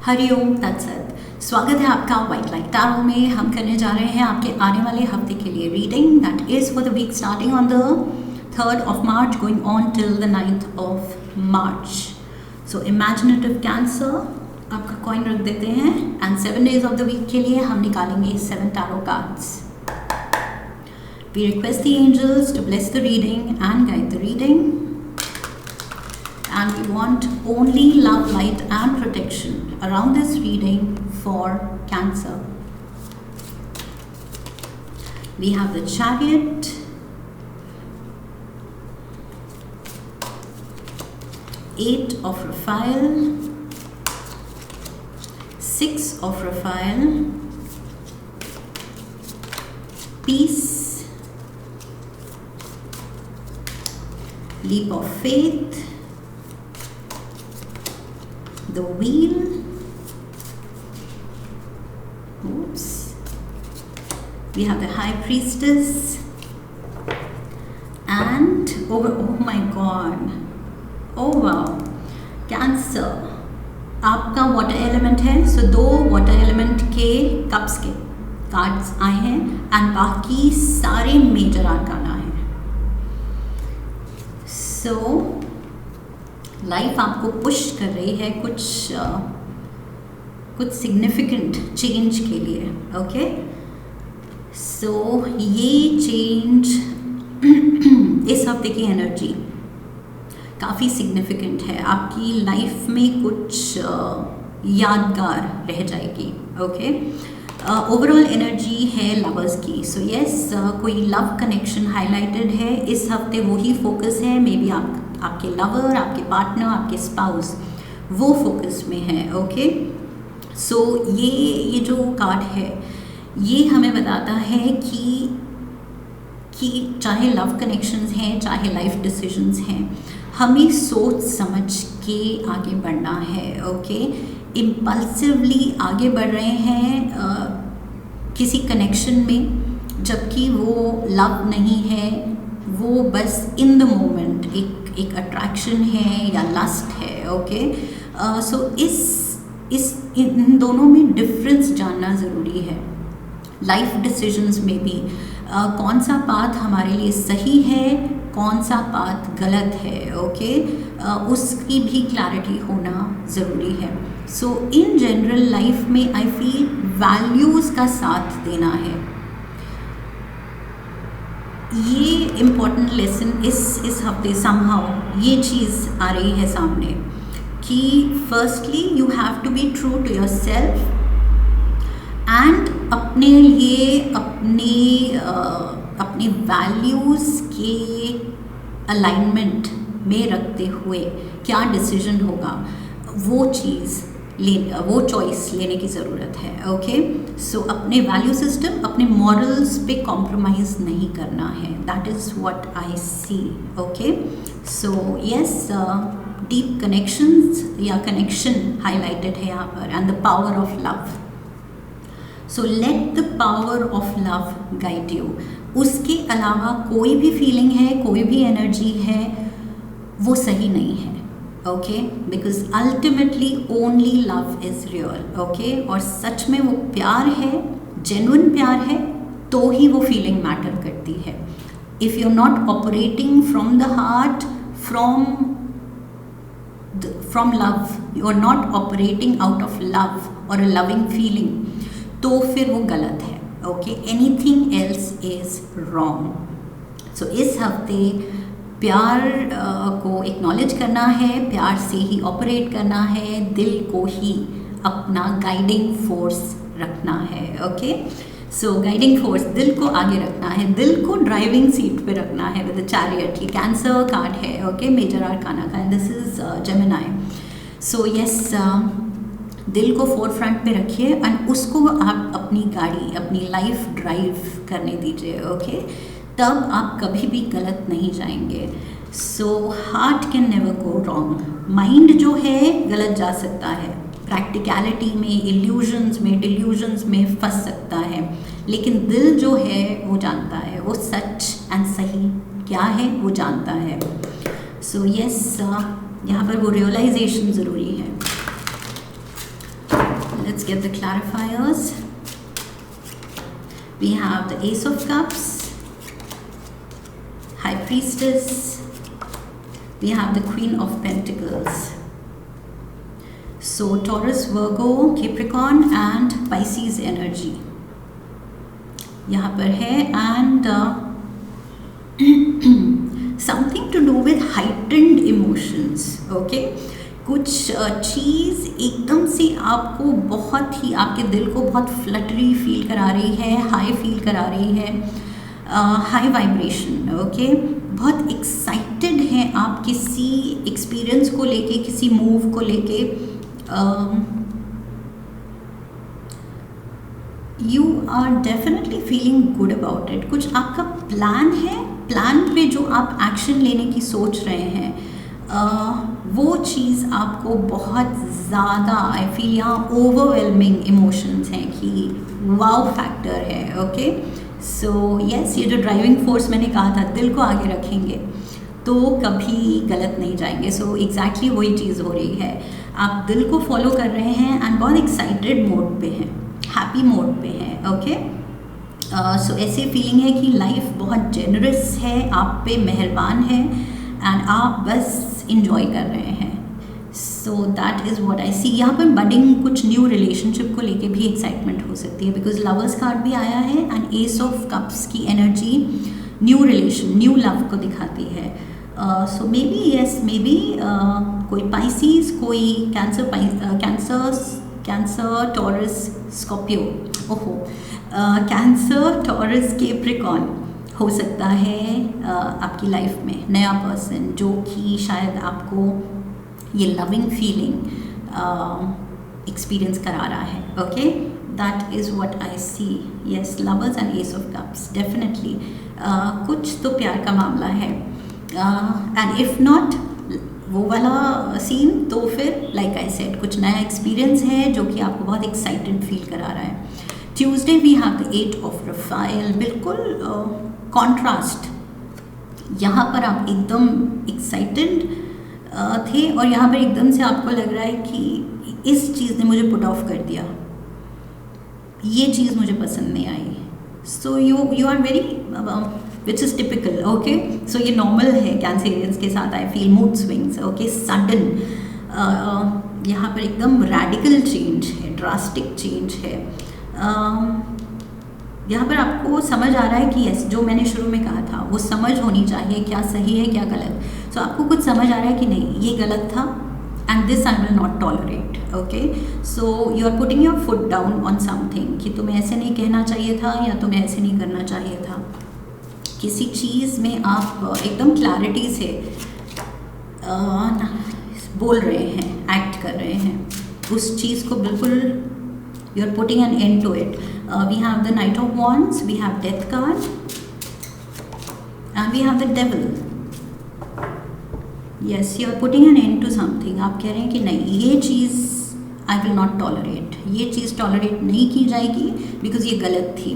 हरिओम तत्सत। स्वागत है आपका व्हाइट लाइट टैरो में। हम करने जा रहे हैं आपके आने वाले हफ्ते के लिए reading that is for the week starting on the 3rd of March going on till the 9th of March। So imaginative Cancer आपका कॉइन रख देते हैं and 7 days of the week के लिए हम निकालेंगे 7 tarot cards. We request the angels to bless the reading and guide the reading. And we want only love, light and protection around this reading for Cancer. We have the Chariot, Eight of Raphael, Six of Raphael, Peace, Leap of Faith, the Wheel, oops, we have the High Priestess, and oh my god, oh wow, Cancer आपका water element है। सो 2 water element के cups के cards आए हैं and बाकी सारे major आर्काना हैं। So life आपको पुश कर रही है कुछ सिग्निफिकेंट चेंज के लिए। ओके, सो ये चेंज इस हफ्ते की एनर्जी काफ़ी सिग्निफिकेंट है। आपकी लाइफ में कुछ यादगार रह जाएगी। ओके, ओवरऑल एनर्जी है लवर्स की। सो यस, कोई लव कनेक्शन हाईलाइटेड है इस हफ्ते, वही फोकस है। मे बी आपके लवर, आपके पार्टनर, आपके स्पाउस वो फोकस में है। ओके, सो ये जो कार्ड है ये हमें बताता है कि चाहे लव कनेक्शंस हैं, चाहे लाइफ डिसीजंस हैं, हमें सोच समझ के आगे बढ़ना है। ओके, इम्पल्सिवली आगे बढ़ रहे हैं किसी कनेक्शन में, जबकि वो लव नहीं है, वो बस इन द मोमेंट एक अट्रैक्शन है या लस्ट है। ओके, सो इन दोनों में डिफरेंस जानना ज़रूरी है। लाइफ डिसीजंस में भी कौन सा पाथ हमारे लिए सही है, कौन सा पाथ गलत है। ओके, उसकी भी क्लैरिटी होना ज़रूरी है। सो इन जनरल लाइफ में आई फील वैल्यूज़ का साथ देना है। ये इम्पॉर्टेंट लेसन इस हफ्ते समहाउ ये चीज़ आ रही है सामने कि firstly you have to be true to yourself and अपने लिए अपने वैल्यूज़ के अलाइनमेंट में रखते हुए क्या डिसीजन होगा वो चॉइस लेने की ज़रूरत है। ओके, सो अपने वैल्यू सिस्टम, अपने मॉरल्स पे कॉम्प्रोमाइज़ नहीं करना है। That is what I see. Okay, so yes, deep connections या कनेक्शन हाईलाइटेड है यहाँ पर and the power of love. So let the power of love guide you. उसके अलावा कोई भी फीलिंग है, कोई भी एनर्जी है, वो सही नहीं है। Okay, because ultimately only love is real. Okay, और सच में वो प्यार है, जेन्युइन प्यार है, तो ही वो फीलिंग मैटर करती है। If you are not operating from the heart, from love, you are not operating out of love और अ लविंग फीलिंग, तो फिर वो गलत है। Okay, anything else is wrong. So इस हफ्ते प्यार को एक्नॉलेज करना है, प्यार से ही ऑपरेट करना है, दिल को ही अपना गाइडिंग फोर्स रखना है। ओके, सो गाइडिंग फोर्स, दिल को आगे रखना है, दिल को ड्राइविंग सीट पे रखना है विद द चैरियट। ये कैंसर कार्ड है। ओके, मेजर आर्काना का, and this is Gemini. So yes, दिल को फोर फ्रंट पे रखिए एंड उसको आप अपनी गाड़ी, अपनी लाइफ ड्राइव करने दीजिए। ओके, तब आप कभी भी गलत नहीं जाएंगे। So heart can never go wrong. Mind जो है गलत जा सकता है, प्रैक्टिकलिटी में, इल्यूजन्स में, डिल्यूजन्स में फंस सकता है, लेकिन दिल जो है वो जानता है, वो सच एंड सही क्या है वो जानता है। सो यस, यहाँ पर वो रियलाइजेशन ज़रूरी है। get the clarifiers. We have the Ace of Cups, High Priestess, we have the Queen of Pentacles. So Taurus, Virgo, Capricorn and Pisces energy यहाँ पर है, and something to do with heightened emotions. Okay, कुछ चीज़ एकदम से आपको बहुत ही, आपके दिल को बहुत फ्लटरी फील करा रही है, हाई फील करा रही है, हाई वाइब्रेशन. ओके, बहुत एक्साइटेड हैं आप किसी एक्सपीरियंस को लेके, किसी मूव को लेके. You are definitely feeling good about it. कुछ आपका प्लान है, प्लान पे जो आप एक्शन लेने की सोच रहे हैं, वो चीज़ आपको बहुत ज़्यादा, आई फील यहाँ ओवरवेलमिंग इमोशंस हैं कि वाव फैक्टर है. ओके, सो यस, ये जो ड्राइविंग फोर्स मैंने कहा था, दिल को आगे रखेंगे तो कभी गलत नहीं जाएंगे. सो एग्जैक्टली वही चीज़ हो रही है. आप दिल को फॉलो कर रहे हैं एंड बहुत एक्साइटेड मोड पे हैं, हैप्पी मोड पे हैं. ओके, सो ऐसे फीलिंग है कि लाइफ बहुत जेनरस है, आप पे मेहरबान है एंड आप बस इंजॉय कर रहे हैं. So that is what I see. यहाँ पर बडिंग कुछ न्यू रिलेशनशिप को लेके भी एक्साइटमेंट हो सकती है, बिकॉज लवर्स कार्ड भी आया है एंड एस ऑफ कप्स की energy new relation, new love को दिखाती है. So maybe, yes, maybe कोई पाइसीज, कोई कैंसर, टॉरस, स्कॉर्पियो, ओहो, कैंसर, टॉरस, कैप्रिकॉर्न हो सकता है आपकी लाइफ में नया पर्सन, जो कि शायद आपको ये लविंग फीलिंग एक्सपीरियंस करा रहा है. Okay, that is what I see. Yes, lovers and ace of cups, definitely कुछ तो प्यार का मामला है. एंड इफ़ नॉट वो वाला सीन, तो फिर लाइक आई सेड कुछ नया एक्सपीरियंस है जो कि आपको बहुत एक्साइटेड फील करा रहा है. Tuesday we have the 8 of रफाइल. बिल्कुल कॉन्ट्रास्ट. यहाँ पर आप एकदम एक्साइटेड थे और यहाँ पर एकदम से आपको लग रहा है कि इस चीज़ ने मुझे पुट ऑफ कर दिया, ये चीज़ मुझे पसंद नहीं आई. So you are very, which is typical. Okay, so ये नॉर्मल है कैंसेरियंस के साथ. I feel mood swings. Okay, sudden, यहाँ पर एकदम रैडिकल चेंज है, ड्रास्टिक चेंज है. यहाँ पर आपको समझ आ रहा है कि यस, जो मैंने शुरू में कहा था वो समझ होनी चाहिए, क्या सही है क्या गलत. सो आपको कुछ समझ आ रहा है कि नहीं, ये गलत था and this I will not tolerate. Okay, so you are putting your foot down on something कि तुम्हें ऐसे नहीं कहना चाहिए था या तुम्हें ऐसे नहीं करना चाहिए था. किसी चीज़ में आप एकदम क्लैरिटी से बोल रहे हैं, एक्ट कर रहे हैं, उस चीज़ को बिल्कुल you are putting an end to it. We have the Knight of Wands, we have Death card and we have the Devil. Yes, you are putting an end to something. आप कह रहे हैं कि नहीं, ये चीज़ I will not tolerate, ये चीज़ tolerate नहीं की जाएगी बिकॉज ये गलत थी.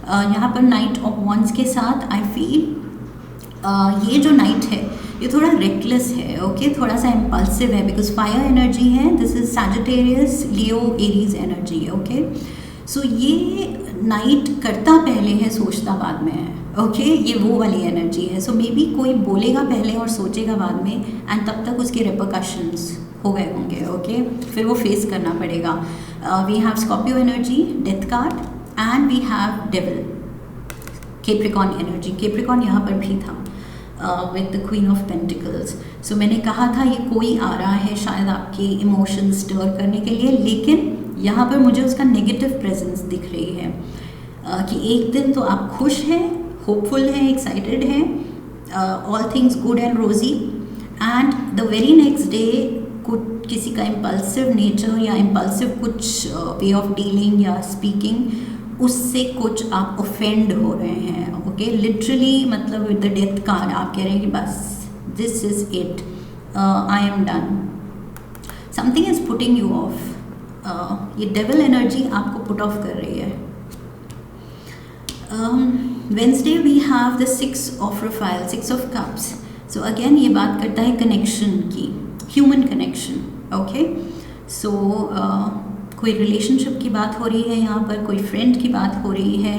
यहाँ पर Knight of Wands के साथ I feel ये जो नाइट है ये थोड़ा रेकलेस है. ओके, थोड़ा सा इम्पल्सिव है बिकॉज फायर एनर्जी है. This is Sagittarius, Leo, Aries energy. Okay, so ये नाइट करता पहले है, सोचता बाद में है. ओके, ये वो वाली एनर्जी है. सो मे बी कोई बोलेगा पहले और सोचेगा बाद में एंड तब तक उसके रिपरकशंस हो गए होंगे. ओके, फिर वो फेस करना पड़ेगा. We have Scorpio energy, death card and we have devil, Capricorn energy. Capricorn यहाँ पर भी था with the queen of pentacles. So मैंने कहा था ये कोई आ रहा है शायद आपके इमोशंस स्टर करने के लिए, लेकिन यहाँ पर मुझे उसका नेगेटिव प्रेजेंस दिख रही है. कि एक दिन तो आप खुश हैं, होपफुल हैं, एक्साइटेड हैं, all things good and rosy, and the very next day कुछ किसी का इम्पल्सिव नेचर या इम्पल्सिव कुछ वे ऑफ डीलिंग या स्पीकिंग, उससे कुछ आप ऑफेंड हो रहे हैं. ओके, लिटरली मतलब विद द डेथ कार्ड आप कह रहे हैं कि बस this is it, I am done, something is putting you off. ये डेविल एनर्जी आपको पुट ऑफ कर रही है. Wednesday we have the 6 of Rafale, 6 of cups. So again ये बात करता है कनेक्शन की, ह्यूमन कनेक्शन. ओके, सो कोई रिलेशनशिप की बात हो रही है यहाँ पर, कोई फ्रेंड की बात हो रही है,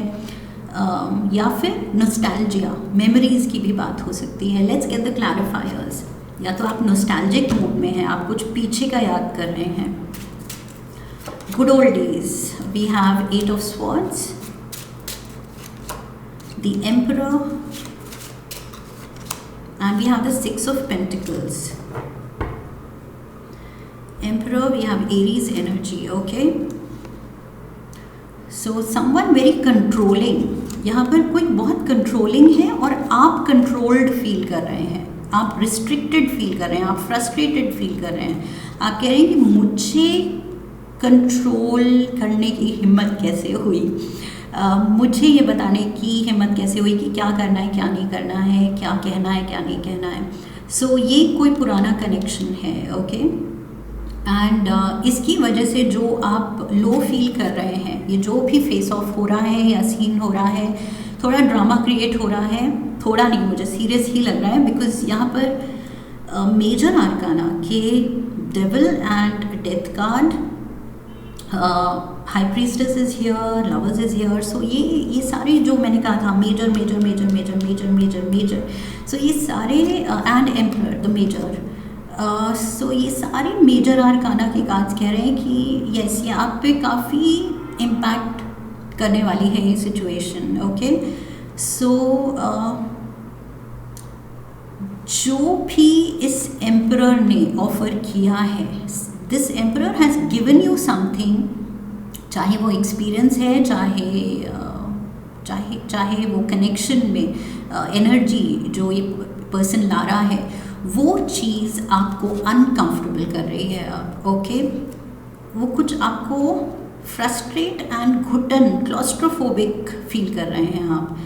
या फिर नॉस्टैल्जिया, मेमोरीज की भी बात हो सकती है। Let's get the clarifiers. या तो आप नॉस्टैल्जिक मूड में हैं, आप कुछ पीछे का याद कर रहे हैं। Good old days, we have 8 of swords, the emperor, and we have the 6 of Pentacles. Emperor, we have Aries energy, okay? So someone very controlling, यहाँ पर कोई बहुत कंट्रोलिंग है और आप कंट्रोल्ड फील कर रहे हैं, आप रिस्ट्रिक्टेड फील कर रहे हैं, आप फ्रस्ट्रेटेड फील कर रहे हैं। आप कह रहे हैं कि मुझे कंट्रोल करने की हिम्मत कैसे हुई, मुझे ये बताने की हिम्मत कैसे हुई कि क्या करना है, क्या नहीं करना है, क्या कहना है, क्या नहीं कहना है। सो ये कोई पुराना कनेक्शन है, ओके? एंड इसकी वजह से जो आप लो फील कर रहे हैं, ये जो भी फेस ऑफ हो रहा है या सीन हो रहा है, थोड़ा ड्रामा क्रिएट हो रहा है, थोड़ा नहीं, मुझे सीरियस ही लग रहा है, बिकॉज यहाँ पर मेजर आर्काना के devil and death card, high priestess is here, lovers is here. So ये सारे जो मैंने कहा था major major major major major major major, so ये सारे and emperor the major, so ये सारे मेजर आर्काना के कार्ड्स कह रहे हैं कि यस, ये आप पे काफ़ी इम्पैक्ट करने वाली है ये सिचुएशन, ओके? सो जो भी इस एम्परर ने ऑफर किया है, this emperor has given you something, चाहे वो एक्सपीरियंस है, चाहे वो कनेक्शन में एनर्जी जो ये पर्सन ला रहा है, वो चीज़ आपको अनकंफर्टेबल कर रही है अब, ओके? वो कुछ आपको फ्रस्ट्रेट एंड घुटन, क्लॉस्ट्रोफोबिक फील कर रहे हैं आप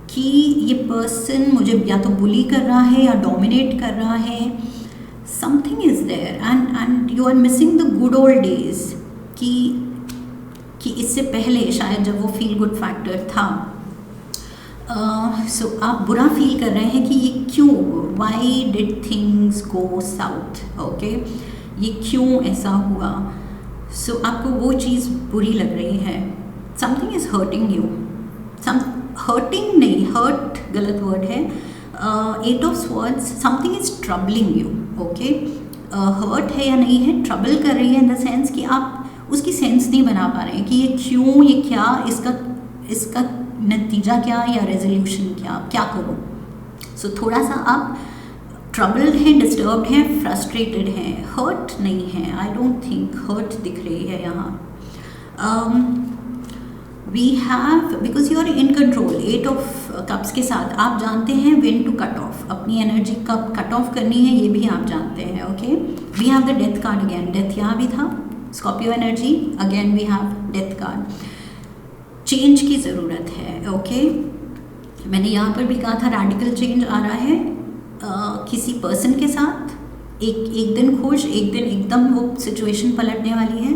कि ये पर्सन मुझे या तो बुली कर रहा है या डोमिनेट कर रहा है। Something is there and you are missing the good old days कि इससे पहले शायद जब वो फील गुड फैक्टर था। सो आप बुरा फील कर रहे हैं कि ये क्यों, why did things go south, okay? ये क्यों ऐसा हुआ? सो आपको वो चीज़ बुरी लग रही है। Something is hurting you, hurting नहीं, hurt गलत वर्ड है। 8 of Swords, something is troubling you, okay? Hurt है या नहीं है, ट्रबल कर रही है इन द सेंस कि आप उसकी सेंस नहीं बना पा रहे हैं कि ये क्यों, ये क्या, इसका नतीजा क्या या रेजोल्यूशन क्या करूँ। सो थोड़ा सा आप ट्रबल्ड हैं, डिस्टर्ब्ड हैं, फ्रस्ट्रेटेड हैं, हर्ट नहीं है। आई डोंट थिंक हर्ट दिख रही है यहाँ। We have, because you are in control, 8 of cups के साथ आप जानते हैं व्हेन टू कट ऑफ, अपनी एनर्जी कब कट ऑफ करनी है ये भी आप जानते हैं, okay? We have the death card again, death यहाँ भी था, Scorpio energy, again we have death card. Change की ज़रूरत है, ओके? मैंने यहाँ पर भी कहा था रैडिकल चेंज आ रहा है किसी पर्सन के साथ, एक दिन खुश, एक दिन एकदम वो सिचुएशन पलटने वाली है।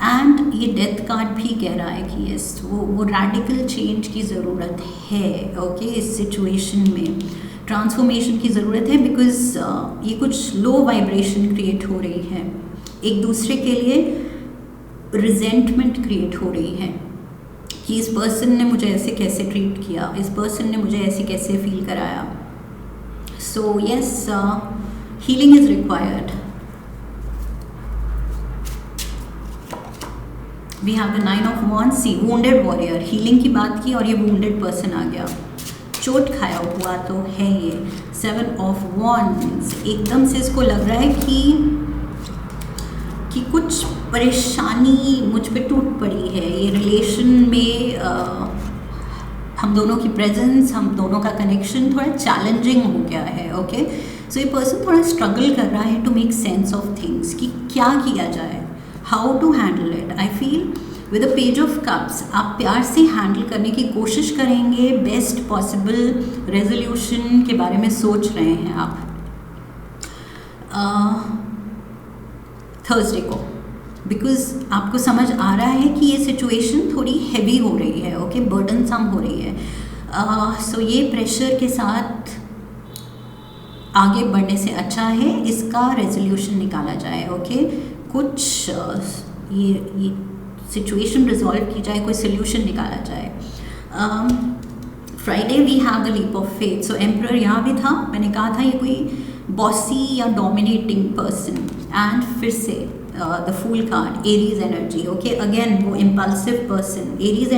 एंड ये डेथ कार्ड भी कह रहा है कि यस, वो रैडिकल चेंज की ज़रूरत है, ओके? इस सिचुएशन में ट्रांसफॉर्मेशन की ज़रूरत है, बिकॉज ये कुछ लो वाइब्रेशन क्रिएट हो रही है, एक दूसरे के लिए रिजेंटमेंट क्रिएट हो रही है कि इस पर्सन ने मुझे ऐसे कैसे ट्रीट किया, इस पर्सन ने मुझे ऐसे कैसे फील कराया। So yes, healing is required. We have the 9 of wands, see wounded warrior, healing की बात की और ये वुंडेड पर्सन आ गया, चोट खाया हुआ तो है ये। 7 ऑफ वॉन्ड्स, एकदम से इसको लग रहा है कि कुछ परेशानी मुझ पे टूट पड़ी है, ये रिलेशन में हम दोनों की प्रेजेंस, हम दोनों का कनेक्शन थोड़ा चैलेंजिंग हो गया है, ओके? सो ये पर्सन थोड़ा स्ट्रगल कर रहा है to make sense of things कि क्या किया जाए, how to handle it. I feel with a page of cups आप प्यार से हैंडल करने की कोशिश करेंगे, बेस्ट पॉसिबल रेजोल्यूशन के बारे में सोच रहे हैं आप थर्सडे को, बिकॉज आपको समझ आ रहा है कि ये सिचुएशन थोड़ी हैवी हो रही है, ओके? बर्डनसम हो रही है। सो ये प्रेशर के साथ आगे बढ़ने से अच्छा है इसका रेजोल्यूशन निकाला जाए, ओके? कुछ ये सिचुएशन रिजॉल्व की जाए, कोई सोल्यूशन निकाला जाए। Friday we have the leap of faith, so emperor यहाँ भी था। मैंने कहा था ये कोई बॉसी या डोमिनेटिंग पर्सन, एंड फिर से the fool card, Aries energy. Okay, again वो इम्पल्सिव पर्सन, एरीज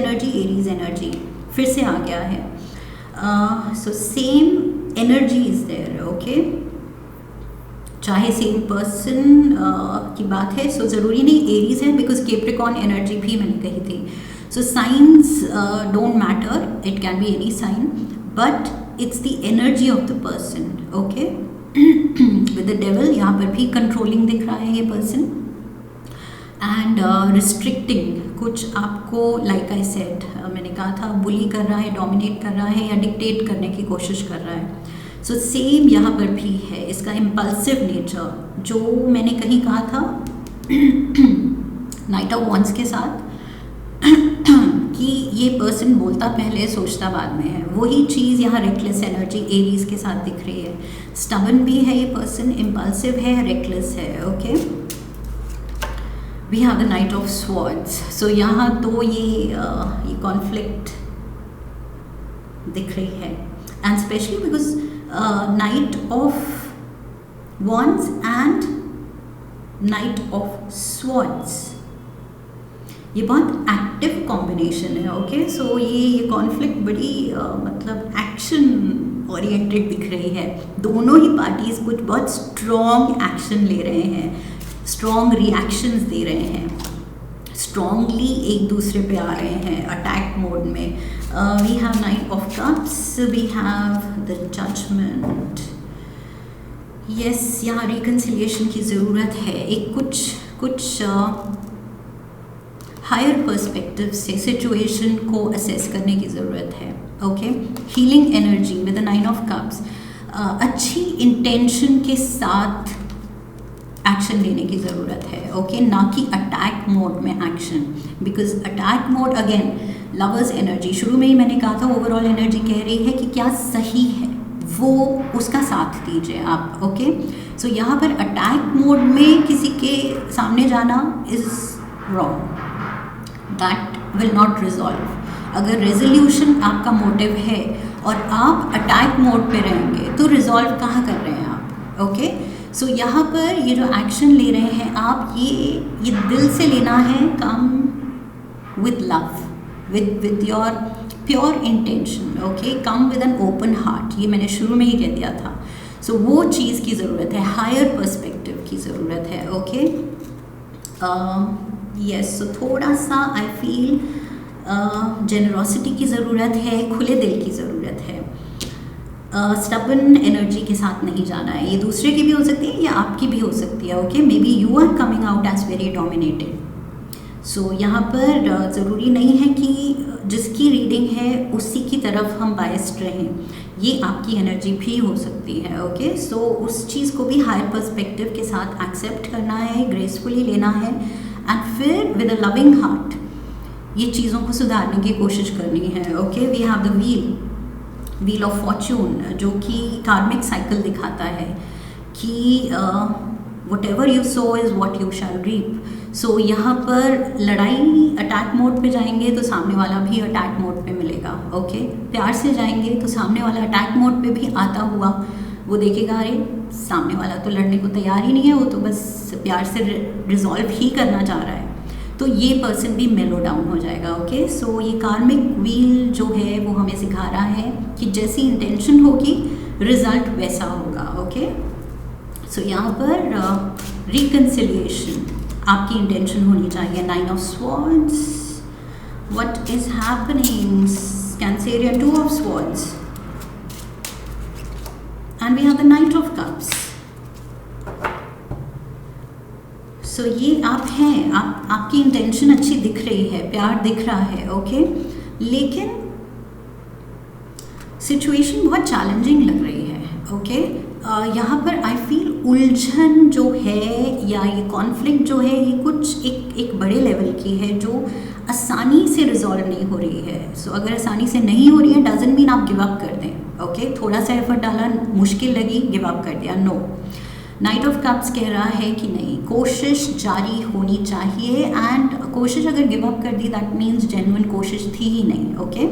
एनर्जी फिर से आ गया है। So same energy is there. Okay, चाहे सेम पर्सन की बात है, सो ज़रूरी नहीं एरीज है, बिकॉज कैप्रिकॉर्न एनर्जी भी मैंने कही थी। So signs don't matter, it can be any sign, but it's the energy of the person. Okay, with the devil यहाँ पर भी कंट्रोलिंग दिख रहा है ये पर्सन, एंड रिस्ट्रिक्टिंग कुछ आपको, लाइक आई सेड, मैंने कहा था बुली कर रहा है, डोमिनेट कर रहा है, या डिक्टेट करने की कोशिश कर रहा है। सो सेम यहाँ पर भी है, इसका इम्पल्सिव नेचर, जो मैंने कहीं कहा था नाइट ऑफ वॉन्ड्स के साथ कि ये पर्सन बोलता पहले सोचता बाद में है, वही चीज़ यहाँ रेकलेस एनर्जी एरीज के साथ दिख रही है। स्टबन भी है ये पर्सन, इम्पल्सिव है, रेकलेस है। Okay, we have the knight of swords. So यहाँ तो ये कॉन्फ्लिक्ट दिख रही है, and especially because knight of wands and knight of swords, ये बहुत एक्टिव कॉम्बिनेशन है। ओके, सो ये कॉन्फ्लिक्ट बड़ी मतलब एक्शन ओरिएंटेड दिख रही है। दोनों ही पार्टीज कुछ बहुत स्ट्रॉन्ग एक्शन ले रहे हैं, स्ट्रॉन्ग रिएक्शंस दे रहे हैं, स्ट्रॉन्गली एक दूसरे पे आ रहे हैं अटैक मोड में। We have knight of cups, we have the judgement. Yes, यहाँ रिकन्सिलिएशन की ज़रूरत है, एक कुछ हायर पर्सपेक्टिव से सिचुएशन को असेस करने की ज़रूरत है। Okay, healing energy with the nine of cups, अच्छी इंटेंशन के साथ एक्शन लेने की ज़रूरत है। ओके, ना कि अटैक मोड में action, because attack mode again lovers energy, शुरू में ही मैंने कहा था ओवरऑल एनर्जी कह रही है कि क्या सही है वो उसका साथ दीजिए आप। ओके, सो यहाँ पर अटैक मोड में किसी के सामने जाना is wrong, that will not resolve. अगर रेजोल्यूशन आपका मोटिव है और आप अटैक मोड पे रहेंगे तो रिजॉल्व कहाँ कर रहे हैं आप। ओके, सो यहाँ पर ये जो एक्शन ले रहे हैं आप, ये दिल से लेना है, come with love, with your pure intention. Okay, come with an open heart, ये मैंने शुरू में ही कह दिया था। सो वो चीज़ की ज़रूरत है, हायर पर्सपेक्टिव की ज़रूरत है। ओके, यस, सो थोड़ा सा आई फील जेनरोसिटी की ज़रूरत है, खुले दिल की ज़रूरत है। स्टबन एनर्जी के साथ नहीं जाना है, ये दूसरे की भी हो सकती है या आपकी भी हो सकती है। Okay, maybe you are coming out as very dominated. So यहाँ पर ज़रूरी नहीं है कि जिसकी रीडिंग है उसी की तरफ हम बायस्ड रहें, ये आपकी एनर्जी भी हो सकती है। ओके, सो उस चीज़ को भी हायर पर्सपेक्टिव के साथ एक्सेप्ट करना है, ग्रेसफुली लेना है, एंड फिर विद अ लविंग हार्ट ये चीज़ों को सुधारने की कोशिश करनी है। Okay, we have the wheel of fortune, जो कि कार्मिक साइकिल दिखाता है कि whatever you sow is what you shall reap. So यहाँ पर लड़ाई अटैक मोड पे जाएंगे तो सामने वाला भी अटैक मोड पे मिलेगा। ओके, प्यार से जाएंगे तो सामने वाला अटैक मोड पे भी आता हुआ वो देखेगा, अरे सामने वाला तो लड़ने को तैयार ही नहीं है, वो तो बस प्यार से रिजॉल्व ही करना चाह रहा है, तो ये पर्सन भी मेलो डाउन हो जाएगा। ओके, सो ये कार्मिक व्हील जो है वो हमें सिखा रहा है कि जैसी इंटेंशन होगी रिजल्ट वैसा होगा। ओके, सो यहाँ पर रिकन्सिलिएशन आपकी इंटेंशन होनी चाहिए। Nine of swords, what is happening, Cancerian, two of swords, and we have the knight of cups. So ये आप हैं, आपकी इंटेंशन अच्छी दिख रही है, प्यार दिख रहा है। ओके, लेकिन सिचुएशन बहुत चैलेंजिंग लग रही है। ओके, यहाँ पर आई फील उलझन जो है या ये कॉन्फ्लिक्ट जो है ये कुछ एक बड़े लेवल की है जो आसानी से रिजॉल्व नहीं हो रही है। सो अगर आसानी से नहीं हो रही है डजंट मीन आप गिव अप कर दें। ओके, थोड़ा सा एफर्ट डाला, मुश्किल लगी, गिव अप कर दिया, नो। नाइट ऑफ कप्स कह रहा है कि नहीं, कोशिश जारी होनी चाहिए, एंड कोशिश अगर गिव अप कर दी दैट मीन्स जेन्युइन कोशिश थी ही नहीं। ओके,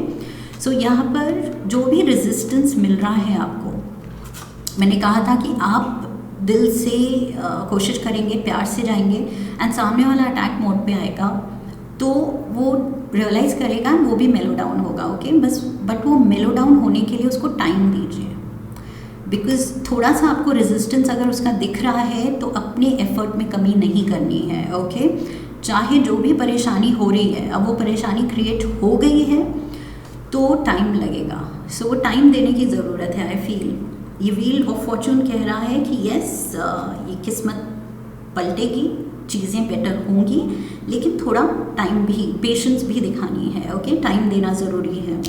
सो यहाँ पर जो भी रेजिस्टेंस मिल रहा है आपको, मैंने कहा था कि आप दिल से कोशिश करेंगे, प्यार से जाएंगे, एंड सामने वाला अटैक मोड पे आएगा तो वो रियलाइज़ करेगा वो भी मेलो डाउन होगा। ओके, बस बट वो मेलो डाउन होने के लिए उसको टाइम दीजिए, बिकॉज थोड़ा सा आपको रेजिस्टेंस अगर उसका दिख रहा है तो अपने एफर्ट में कमी नहीं करनी है। ओके, चाहे जो भी परेशानी हो रही है, अब वो परेशानी क्रिएट हो गई है तो टाइम लगेगा, सो टाइम देने की ज़रूरत है। आई फील ये व्हील ऑफ फॉर्चून कह रहा है कि यस, ये किस्मत पलटेगी, चीज़ें बेटर होंगी, लेकिन थोड़ा टाइम भी, पेशेंस भी दिखानी है। ओके, टाइम देना ज़रूरी है।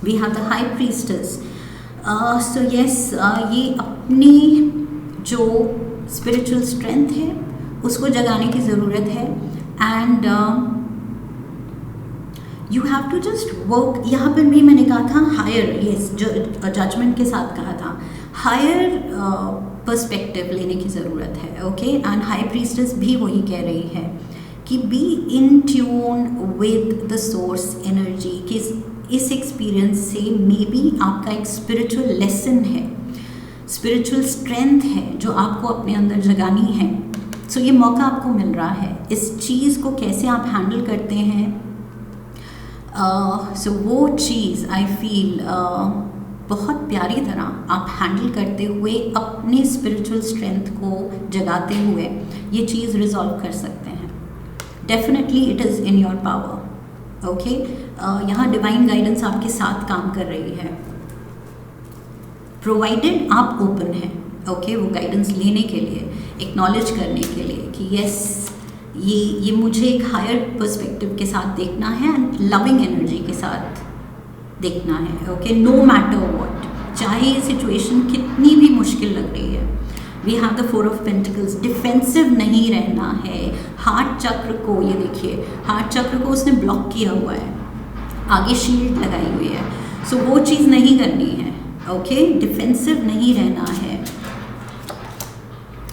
We have the high priestess, so yes, ये अपनी जो स्पिरिचुअल स्ट्रेंथ है उसको जगाने की ज़रूरत है, and you have to just work. यहाँ पर भी मैंने कहा था हायर, यस, जजमेंट के साथ कहा था, हायर पर्सपेक्टिव लेने की ज़रूरत है। ओके, एंड हाई प्रीस्टेस भी वही कह रही है कि be in tune with the source energy, कि इस एक्सपीरियंस से मे बी आपका एक स्पिरिचुअल लेसन है, स्पिरिचुअल स्ट्रेंथ है जो आपको अपने अंदर जगानी है। सो ये मौका आपको मिल रहा है, इस चीज़ को कैसे आप हैंडल करते हैं, सो वो चीज़ आई फील बहुत प्यारी तरह आप हैंडल करते हुए अपने स्पिरिचुअल स्ट्रेंथ को जगाते हुए ये चीज़ रिजॉल्व कर सकते हैं। Definitely it is in your power. Okay, यहाँ डिवाइन गाइडेंस आपके साथ काम कर रही है, प्रोवाइडेड आप ओपन हैं। ओके, वो गाइडेंस लेने के लिए, एक्नॉलेज करने के लिए कि यस, ये मुझे एक हायर पर्सपेक्टिव के साथ देखना है, एंड लविंग एनर्जी के साथ देखना है। ओके, नो मैटर व्हाट, चाहे ये सिचुएशन कितनी भी मुश्किल लग रही है। We have the 4 of pentacles, defensive नहीं रहना है। हार्ट चक्र को, ये देखिए, हार्ट चक्र को उसने ब्लॉक किया हुआ है, आगे शील्ड लगाई हुई है, सो वो चीज़ नहीं करनी है। ओके, डिफेंसिव नहीं रहना है।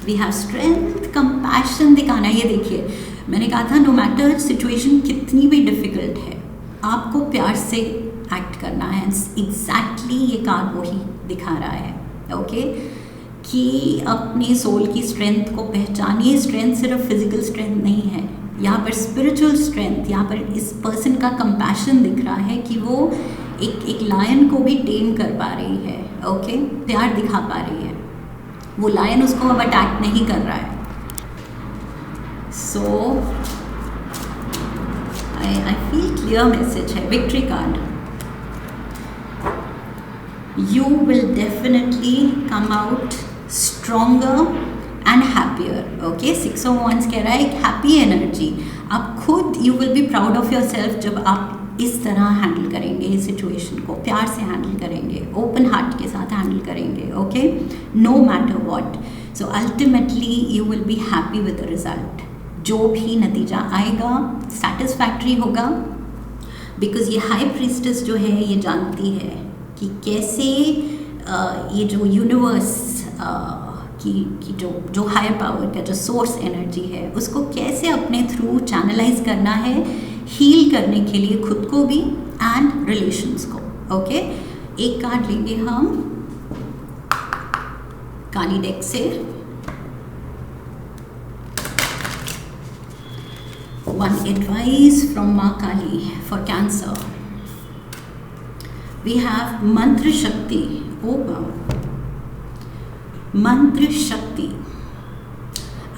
वी हैव स्ट्रेंथ, कंपैशन दिखाना है। ये देखिए, मैंने कहा था नो मैटर सिचुएशन कितनी भी डिफ़िकल्ट है, आपको प्यार से एक्ट करना है। एग्जैक्टली ये कार्ड वही दिखा रहा है। ओके, कि अपने सोल की स्ट्रेंथ को पहचानिए। स्ट्रेंथ सिर्फ फिजिकल स्ट्रेंथ नहीं है, यहाँ पर स्पिरिचुअल स्ट्रेंथ, यहाँ पर इस पर्सन का कंपैशन दिख रहा है कि वो एक लायन को भी टेम कर पा रही है। ओके, प्यार दिखा पा रही है, वो लायन उसको अब अटैक नहीं कर रहा है। सो आई फील क्लियर मैसेज है। Victory card, you will definitely come out stronger and happier. Okay, 6 of Wands कह रहा है एक हैप्पी एनर्जी, आप खुद you will be proud of yourself जब आप इस तरह हैंडल करेंगे इस सिचुएशन को, प्यार से हैंडल करेंगे, ओपन हार्ट के साथ हैंडल करेंगे। Okay, no matter what, so ultimately you will be happy with the result. जो भी नतीजा आएगा सेटिस्फैक्ट्री होगा, बिकॉज ये हाई प्रीस्टेस जो है ये जानती है कि कैसे ये जो यूनिवर्स की जो हायर पावर का जो सोर्स एनर्जी है उसको कैसे अपने थ्रू चैनलाइज करना है, हील करने के लिए खुद को भी एंड रिलेशंस को। ओके, एक कार्ड लेंगे हम काली डेक से, वन एडवाइस फ्रॉम माँ काली फॉर कैंसर। We have मंत्र शक्ति। ओ मंत्र शक्ति,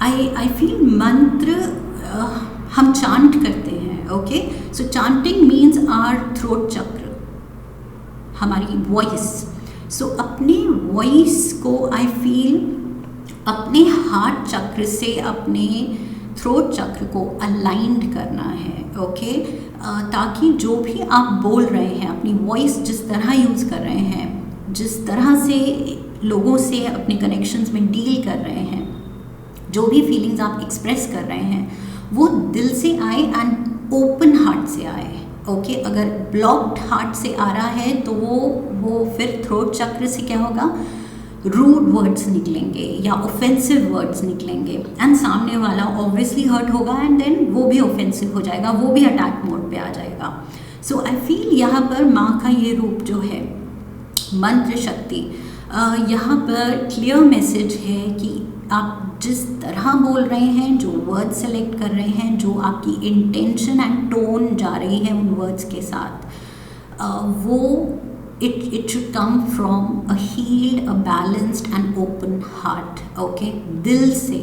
आई फील मंत्र हम चांट करते हैं। Okay, so chanting means our throat chakra, हमारी वॉइस। सो अपने वॉइस को आई फील अपने हार्ट चक्र से अपने थ्रोट चक्र को अलाइंड करना है। ओके, ताकि जो भी आप बोल रहे हैं, अपनी वॉइस जिस तरह यूज़ कर रहे हैं, जिस तरह से लोगों से अपने कनेक्शंस में डील कर रहे हैं, जो भी फीलिंग्स आप एक्सप्रेस कर रहे हैं वो दिल से आए एंड ओपन हार्ट से आए। ओके, अगर ब्लॉक्ड हार्ट से आ रहा है तो वो फिर थ्रोट चक्र से क्या होगा, रूड वर्ड्स निकलेंगे या ऑफेंसिव वर्ड्स निकलेंगे एंड सामने वाला ऑब्वियसली हर्ट होगा एंड देन वो भी ऑफेंसिव हो जाएगा, वो भी अटैक मोड पे आ जाएगा। सो आई फील यहाँ पर माँ का ये रूप जो है मंत्र शक्ति, यहाँ पर क्लियर मैसेज है कि आप जिस तरह बोल रहे हैं, जो वर्ड सेलेक्ट कर रहे हैं, जो आपकी इंटेंशन एंड टोन जा रही है उन वर्ड्स के साथ, वो it should come from a healed, a balanced and open heart. Okay, दिल से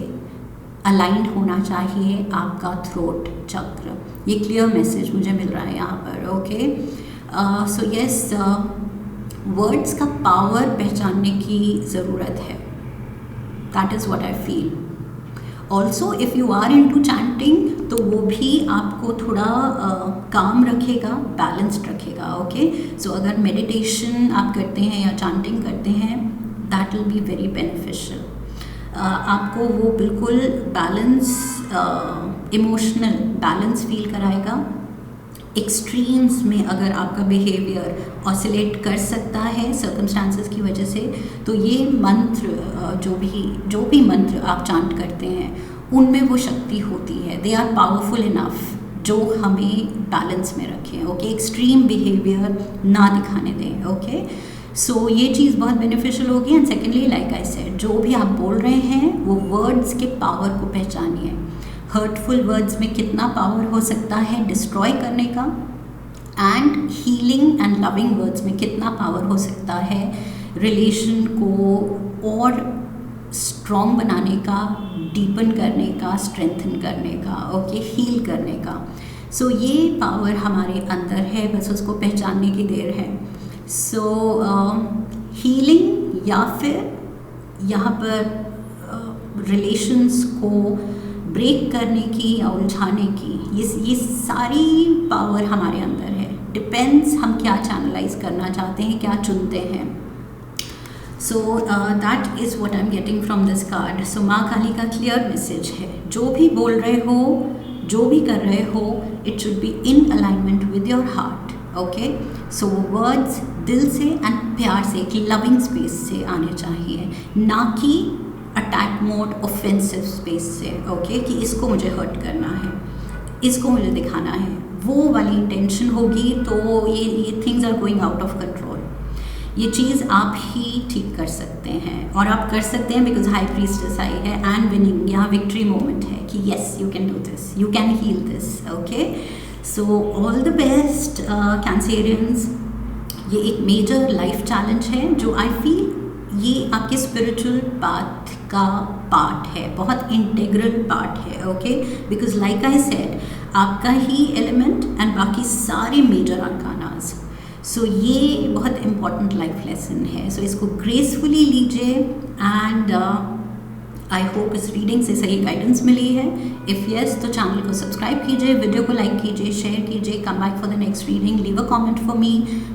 अलाइंड होना चाहिए आपका थ्रोट चक्र। ये क्लियर मैसेज मुझे मिल रहा है यहाँ पर। ओके, सो यस, वर्ड्स का पावर पहचानने की ज़रूरत है। That is what I feel. Also if you are into chanting, तो वो भी आपको थोड़ा काम रखेगा, बैलेंस्ड रखेगा। ओके, सो अगर मेडिटेशन आप करते हैं या चैंटिंग करते हैं, that will be very beneficial. आपको वो बिल्कुल बैलेंस, इमोशनल बैलेंस फील कराएगा। एक्सट्रीम्स में अगर आपका बिहेवियर ऑसिलेट कर सकता है सर्कमस्टांसेस की वजह से, तो ये मंत्र जो भी मंत्र आप चांट करते हैं उनमें वो शक्ति होती है। दे आर पावरफुल इनफ जो हमें बैलेंस में रखें। ओके, एक्सट्रीम बिहेवियर ना दिखाने दें। ओके, सो ये चीज़ बहुत बेनिफिशियल होगी। And secondly, like I said, जो भी आप बोल रहे हैं वो वर्ड्स के पावर को पहचानिए। हर्टफुल वर्ड्स में कितना पावर हो सकता है डिस्ट्रॉय करने का, and healing and loving words में कितना पावर हो सकता है रिलेशन को और स्ट्रॉन्ग बनाने का, डीपन करने का, स्ट्रेंथन करने का, ओके, हील करने का। सो ये पावर हमारे अंदर है, बस उसको पहचानने की देर है। सो हीलिंग या फिर यहाँ पर रिलेशंस को ब्रेक करने की या उलझाने की, ये सारी पावर हमारे अंदर है। डिपेंड्स हम क्या चैनलाइज करना चाहते हैं, क्या चुनते हैं। So that is what I am getting from this card. So माँ काली का क्लियर मैसेज है, जो भी बोल रहे हो, जो भी कर रहे हो, it should be in alignment with your heart. Okay, so words दिल से एंड प्यार से, एक लविंग स्पेस से आने चाहिए, ना कि अटैक मोड, ऑफेंसिव स्पेस से। ओके, कि इसको मुझे हर्ट करना है, इसको मुझे दिखाना है, वो वाली इंटेंशन होगी तो ये things are going out of control. ये चीज़ आप ही ठीक कर सकते हैं, और आप कर सकते हैं बिकॉज हाई प्रीस्टेस आई है एंड विनिंग, यहाँ विक्ट्री मोमेंट है कि yes you can do this, you can heal this. Okay, so all the best Cancerians. ये एक मेजर लाइफ चैलेंज है जो आई फील ये आपके स्पिरिचुअल पाथ का पार्ट है, बहुत इंटीग्रल पार्ट है। Okay, because like I said, आपका ही एलिमेंट एंड बाकी सारे मेजर आर्कानास। सो ये बहुत इंपॉर्टेंट लाइफ लेसन है। सो इसको ग्रेसफुली लीजिए एंड आई होप इस रीडिंग से सही गाइडेंस मिली है। इफ़ येस, तो चैनल को सब्सक्राइब कीजिए, वीडियो को लाइक कीजिए, शेयर कीजिए, come back for the next reading, leave a comment for me,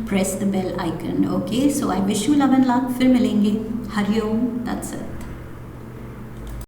press the bell icon. Okay, so I wish you love and luck. फिर मिलेंगे। हरिओम, दैट्स इट।